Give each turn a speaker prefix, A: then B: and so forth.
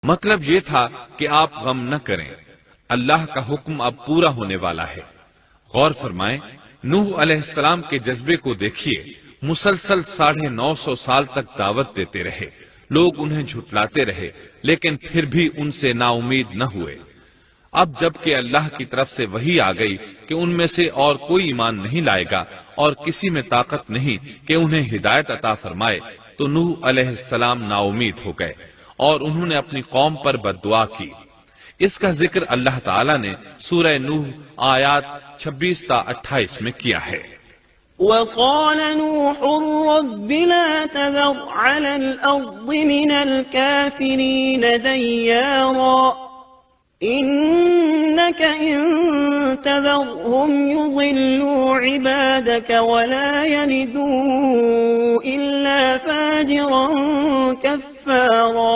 A: मतलब ये था कि आप गम न करें, अल्लाह का हुक्म अब पूरा होने वाला है। गौर फरमाएं, नूह अलैहिस्सलाम के जज्बे को देखिए। मुसलसल 950 साल तक दावत देते रहे, लोग उन्हें झुठलाते रहे, लेकिन फिर भी उनसे नाउमीद न हुए। अब जबकि अल्लाह की तरफ से वही आ गई कि उनमें से और कोई ईमान नहीं लाएगा और किसी में ताकत नहीं कि उन्हें हिदायत अता फरमाए, तो नूह अलैहिस्सलाम नाउमीद हो गए और उन्होंने अपनी कौम पर बद्दुआ की। इसका जिक्र अल्लाह ताला ने सूरह नूह आयात 26 ता 28 में किया है।
B: वक़ाल नूह रब्बि ला तज़र अलल अर्ज़ि मिनल काफ़िरीन दय्यारा इन्नक इन तज़रहुम युज़िल्लू इबादक वला यलिदू इल्ला फ़ाजिरन कफ़्फ़ारा।